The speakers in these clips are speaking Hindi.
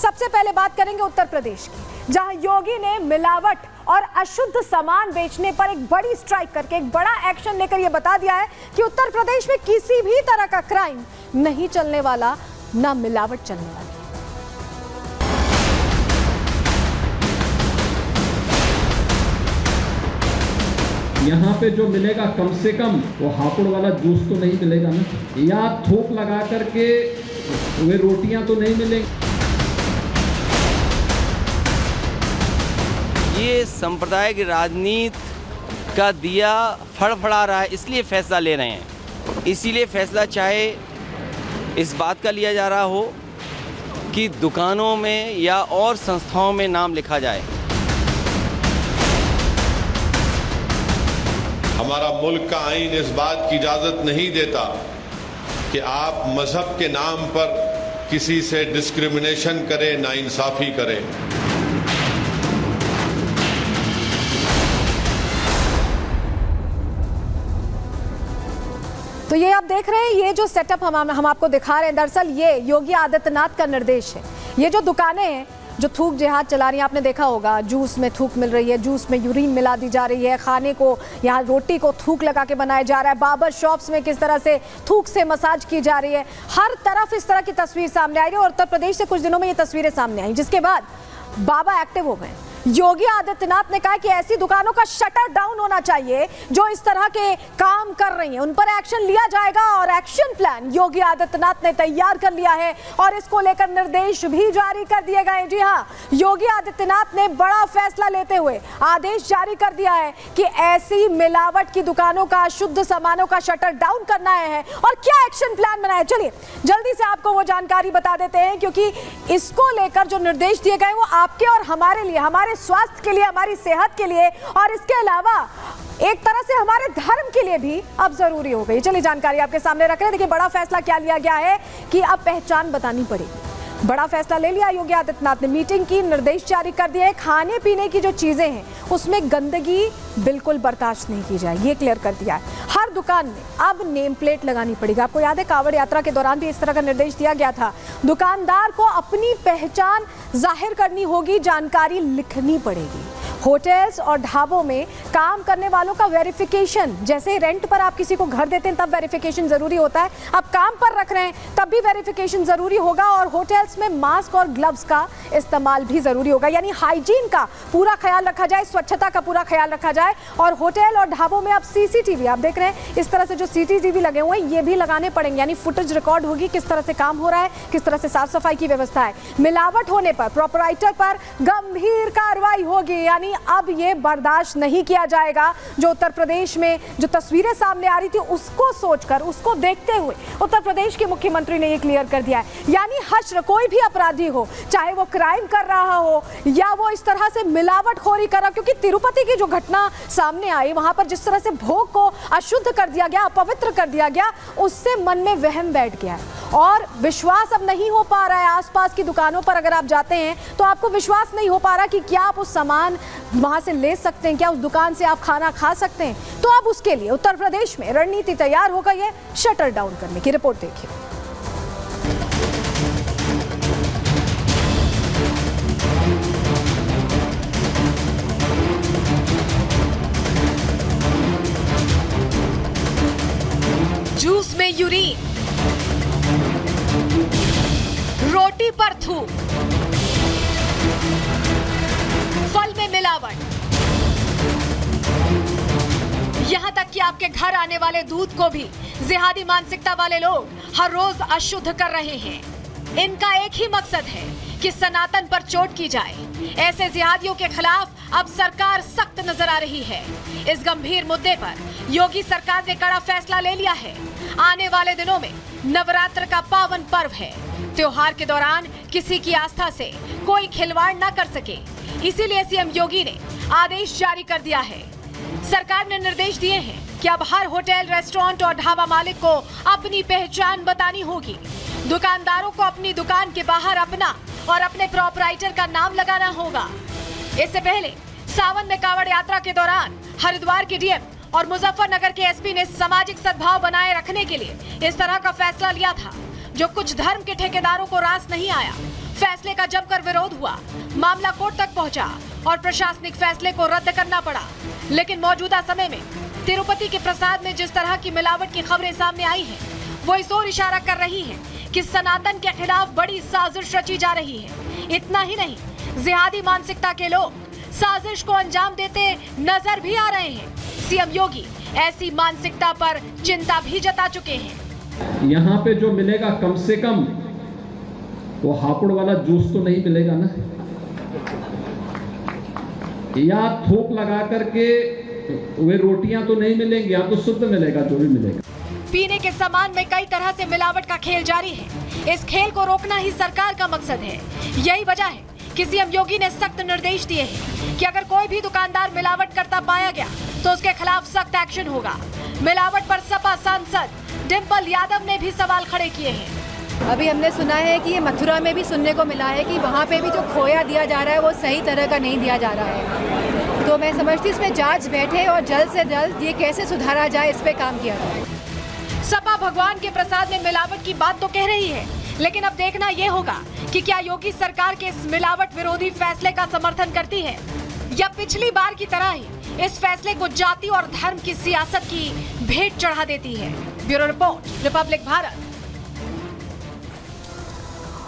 सबसे पहले बात करेंगे उत्तर प्रदेश की, जहां योगी ने मिलावट और अशुद्ध सामान बेचने पर एक बड़ी स्ट्राइक करके एक बड़ा एक्शन लेकर यह बता दिया है कि उत्तर प्रदेश में किसी भी तरह का क्राइम नहीं चलने वाला, ना मिलावट चलने वाली। यहाँ पे जो मिलेगा कम से कम वो हापुड़ वाला जूस तो नहीं मिलेगा ना, या थूक लगा करके वे रोटियां तो नहीं मिलेंगी। ये सांप्रदायिक राजनीति का दिया फड़फड़ा रहा है, इसलिए फैसला ले रहे हैं। इसीलिए फैसला चाहे इस बात का लिया जा रहा हो कि दुकानों में या और संस्थाओं में नाम लिखा जाए। हमारा मुल्क का आईन इस बात की इजाज़त नहीं देता कि आप मजहब के नाम पर किसी से डिस्क्रिमिनेशन करें, नाइंसाफ़ी करें। तो ये आप देख रहे हैं, ये जो सेटअप हम आपको दिखा रहे हैं, दरअसल ये योगी आदित्यनाथ का निर्देश है। ये जो दुकानें हैं जो थूक जिहाद चला रही हैं, आपने देखा होगा, जूस में थूक मिल रही है, जूस में यूरिन मिला दी जा रही है, खाने को यहाँ रोटी को थूक लगा के बनाया जा रहा है, बार्बर शॉप्स में किस तरह से थूक से मसाज की जा रही है, हर तरफ इस तरह की तस्वीर सामने आई है। और उत्तर प्रदेश से कुछ दिनों में ये तस्वीरें सामने आई, जिसके बाद बाबा एक्टिव हो गए। योगी आदित्यनाथ ने कहा कि ऐसी दुकानों का शटर डाउन होना चाहिए जो इस तरह के काम कर रही हैं, उन पर एक्शन लिया जाएगा। और एक्शन प्लान योगी आदित्यनाथ ने तैयार कर लिया है और इसको लेकर निर्देश भी जारी कर दिए गए। जी हां, योगी आदित्यनाथ ने बड़ा फैसला लेते हुए आदेश जारी कर दिया है कि ऐसी मिलावट की दुकानों का, शुद्ध सामानों का शटर डाउन करना है। और क्या एक्शन प्लान बनाया, चलिए जल्दी से आपको वो जानकारी बता देते हैं, क्योंकि इसको लेकर जो निर्देश दिए गए वो आपके और हमारे लिए, हमारे स्वास्थ्य के लिए, हमारी सेहत के लिए और इसके अलावा एक तरह से हमारे धर्म के लिए भी अब जरूरी हो गई। चलिए जानकारी आपके सामने रख रहे हैं। देखिए बड़ा फैसला क्या लिया गया है कि अब पहचान बतानी पड़ेगी। बड़ा फैसला ले लिया योगी आदित्यनाथ ने, मीटिंग की, निर्देश जारी कर दिए। खाने पीने की जो चीजें हैं उसमें गंदगी बिल्कुल बर्दाश्त नहीं की जाएगी, ये क्लियर कर दिया है। हर दुकान में अब नेम प्लेट लगानी पड़ेगी। आपको याद है कांवड़ यात्रा के दौरान भी इस तरह का निर्देश दिया गया था। दुकानदार को अपनी पहचान जाहिर करनी होगी, जानकारी लिखनी पड़ेगी। होटल्स और ढाबों में काम करने वालों का वेरिफिकेशन, जैसे रेंट पर आप किसी को घर देते हैं तब वेरिफिकेशन जरूरी होता है, अब काम पर रख रहे हैं तब भी वेरिफिकेशन जरूरी होगा। और होटल्स में मास्क और ग्लव्स का इस्तेमाल भी जरूरी होगा, यानी हाइजीन का पूरा ख्याल रखा जाए, स्वच्छता का पूरा ख्याल रखा जाए। और होटल और ढाबों में अब सीसीटीवी, आप देख रहे हैं इस तरह से जो सीसीटीवी लगे हुए हैं ये भी लगाने पड़ेंगे, यानी फुटेज रिकॉर्ड होगी किस तरह से काम हो रहा है, किस तरह से साफ सफाई की व्यवस्था है। मिलावट होने पर प्रोपराइटर पर गंभीर कार्रवाई होगी, यानी अब ये बर्दाश्त नहीं किया जाएगा। जो उत्तर प्रदेश में जो तस्वीरें सामने आ रही थी उसको सोचकर, उसको देखते हुए उत्तर प्रदेश के मुख्यमंत्री ने ये क्लियर कर दिया है, यानी हश्र कोई भी अपराधी हो, चाहे वो क्राइम कर रहा हो या वो इस तरह से मिलावटखोरी कर रहा, क्योंकि तिरुपति की जो घटना सामने आई वहां पर जिस तरह से भोग को अशुद्ध कर दिया गया, अपवित्र कर दिया गया, उससे मन में वहम बैठ गया है और विश्वास अब नहीं हो पा रहा है। आसपास की दुकानों पर अगर आप जाते हैं तो आपको विश्वास नहीं हो पा रहा कि क्या आप उस सामान वहां से ले सकते हैं, क्या उस दुकान से आप खाना खा सकते हैं। तो अब उसके लिए उत्तर प्रदेश में रणनीति तैयार हो गई है शटर डाउन करने की। रिपोर्ट देखिए। जूस में यूरिन, रोटी पर थूक, फल में मिलावट, यहां तक कि आपके घर आने वाले दूध को भी जिहादी मानसिकता वाले लोग हर रोज अशुद्ध कर रहे हैं। इनका एक ही मकसद है कि सनातन पर चोट की जाए। ऐसे जिहादियों के खिलाफ अब सरकार सख्त नजर आ रही है। इस गंभीर मुद्दे पर योगी सरकार ने कड़ा फैसला ले लिया है। आने वाले दिनों में नवरात्र का पावन पर्व है। त्योहार के दौरान किसी की आस्था से कोई खिलवाड़ न कर सके, इसीलिए सीएम योगी ने आदेश जारी कर दिया है। सरकार ने निर्देश दिए हैं कि अब हर होटल, रेस्टोरेंट और ढाबा मालिक को अपनी पहचान बतानी होगी। दुकानदारों को अपनी दुकान के बाहर अपना और अपने प्रोपराइटर का नाम लगाना होगा। इससे पहले सावन में कांवड़ यात्रा के दौरान हरिद्वार के डीएम और मुजफ्फरनगर के एसपी ने सामाजिक सद्भाव बनाए रखने के लिए इस तरह का फैसला लिया था, जो कुछ धर्म के ठेकेदारों को रास नहीं आया। फैसले का जमकर विरोध हुआ, मामला कोर्ट तक पहुंचा और प्रशासनिक फैसले को रद्द करना पड़ा। लेकिन मौजूदा समय में तिरुपति के प्रसाद में जिस तरह की मिलावट की खबरें सामने आई हैं, वो इस ओर इशारा कर रही हैं कि सनातन के खिलाफ बड़ी साजिश रची जा रही है। इतना ही नहीं, जिहादी मानसिकता के लोग साजिश को अंजाम देते नजर भी आ रहे हैं। सीएम योगी ऐसी मानसिकता पर चिंता भी जता चुके हैं। यहाँ पे जो मिलेगा कम से कम वो हापुड़ वाला जूस तो नहीं मिलेगा ना, या थोक लगा करके वे रोटियां तो नहीं मिलेंगी, या तो शुद्ध मिलेगा जो भी मिलेगा। पीने के सामान में कई तरह से मिलावट का खेल जारी है। इस खेल को रोकना ही सरकार का मकसद है। यही वजह है कि सीएम योगी ने सख्त निर्देश दिए हैं कि अगर कोई भी दुकानदार मिलावट करता पाया गया तो उसके खिलाफ सख्त एक्शन होगा। मिलावट पर सपा सांसद डिंपल यादव ने भी सवाल खड़े किए हैं। अभी हमने सुना है कि ये मथुरा में भी सुनने को मिला है कि वहाँ पे भी जो खोया दिया जा रहा है वो सही तरह का नहीं दिया जा रहा है। तो मैं समझती हूँ इसमें जांच बैठे और जल्द से जल्द ये कैसे सुधारा जाए, इस पे काम किया जाए। सपा भगवान के प्रसाद में मिलावट की बात तो कह रही है, लेकिन अब देखना ये होगा कि क्या योगी सरकार के इस मिलावट विरोधी फैसले का समर्थन करती है या पिछली बार की तरह ही इस फैसले को जाति और धर्म की सियासत की भेंट चढ़ा देती है। Bureau report, Republic Bharat.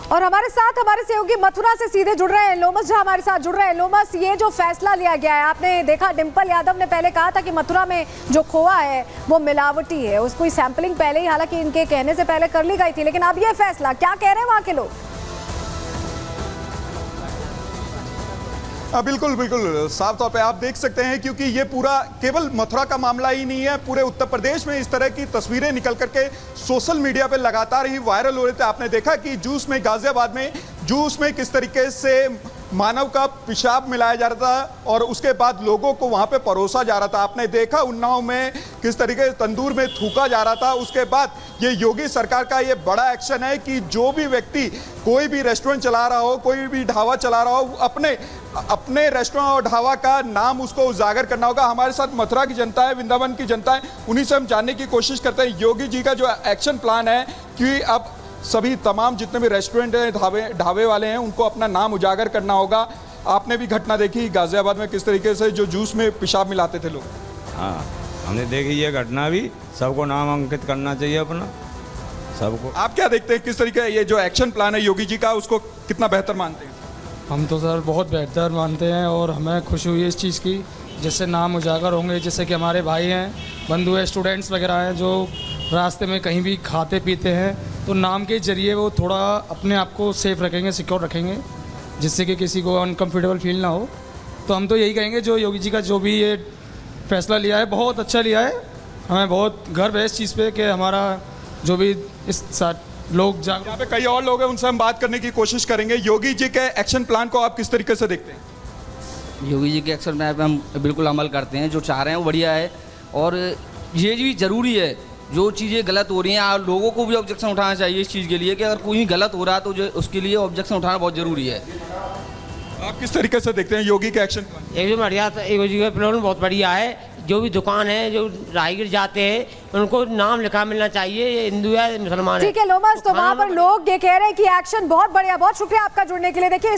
और हमारे साथ हमारे सहयोगी मथुरा से सीधे जुड़ रहे हैं, लोमस झा हमारे साथ जुड़ रहे हैं। लोमस, ये जो फैसला लिया गया है, आपने देखा डिंपल यादव ने पहले कहा था कि मथुरा में जो खोआ है वो मिलावटी है, उसकी सैंपलिंग पहले ही हालांकि इनके कहने से पहले कर ली गई थी, लेकिन अब ये फैसला क्या कह रहे हैं वहां के लोग? बिल्कुल बिल्कुल साफ तौर पे आप देख सकते हैं, क्योंकि ये पूरा केवल मथुरा का मामला ही नहीं है, पूरे उत्तर प्रदेश में इस तरह की तस्वीरें निकल करके सोशल मीडिया पे लगातार ही वायरल हो रहे थे। आपने देखा कि जूस में, गाजियाबाद में जूस में किस तरीके से मानव का पेशाब मिलाया जा रहा था और उसके बाद लोगों को वहां पे परोसा जा रहा था। आपने देखा उन्नाव में किस तरीके से तंदूर में थूका जा रहा था। उसके बाद ये योगी सरकार का ये बड़ा एक्शन है कि जो भी व्यक्ति कोई भी रेस्टोरेंट चला रहा हो, कोई भी ढाबा चला रहा हो, अपने रेस्टोरेंट और ढाबा का नाम उसको उजागर करना होगा। हमारे साथ मथुरा की जनता है, वृंदावन की जनता है, उन्हीं से हम जानने की कोशिश करते हैं योगी जी का जो एक्शन प्लान है कि अब सभी तमाम जितने भी रेस्टोरेंट हैं, ढाबे वाले हैं, उनको अपना नाम उजागर करना होगा। आपने भी घटना देखी गाजियाबाद में किस तरीके से जो जूस में पेशाब मिलाते थे लोग। हाँ, हमने देखी ये घटना भी। सबको नाम अंकित करना चाहिए अपना, सबको। आप क्या देखते हैं किस तरीके ये जो एक्शन प्लान है योगी जी का, उसको कितना बेहतर मानते हैं? हम तो सर बहुत बेहतर मानते हैं और हमें खुशी हुई इस चीज़ की, जिससे नाम उजागर होंगे, जिससे कि हमारे भाई हैं, बंधु हैं, स्टूडेंट्स वगैरह हैं जो रास्ते में कहीं भी खाते पीते हैं, तो नाम के जरिए वो थोड़ा अपने आप को सेफ रखेंगे, सिक्योर रखेंगे, जिससे कि किसी को अनकम्फर्टेबल फील ना हो। तो हम तो यही कहेंगे जो योगी जी का जो भी ये फैसला लिया है बहुत अच्छा लिया है। हमें बहुत गर्व है इस चीज़ पे कि हमारा जो भी इस लोग यहाँ पे कई और लोग हैं, उनसे हम बात करने की कोशिश करेंगे। योगी जी के एक्शन प्लान को आप किस तरीके से देखते हैं? योगी जी के एक्शन प्लान पे हम बिल्कुल अमल करते हैं। जो चाह रहे हैं वो बढ़िया है और ये भी ज़रूरी है। जो चीज़ें गलत हो रही हैं लोगों को भी ऑब्जेक्शन उठाना चाहिए इस चीज़ के लिए कि अगर कोई गलत हो रहा है तो जो उसके लिए ऑब्जेक्शन उठाना बहुत ज़रूरी है। आप किस तरीके से देखते हैं योगी के एक्शन प्लान? एकदम बढ़िया, योगी जी का प्लान बहुत बढ़िया है। जो भी दुकान है, जो राहगीर जाते हैं, उनको नाम लिखा मिलना चाहिए, ये हिंदू है मुसलमान है। ठीक है लोमस, तो वहाँ पर लोग ये कह रहे हैं कि एक्शन बहुत बढ़िया। बहुत शुक्रिया आपका जुड़ने के लिए। देखिए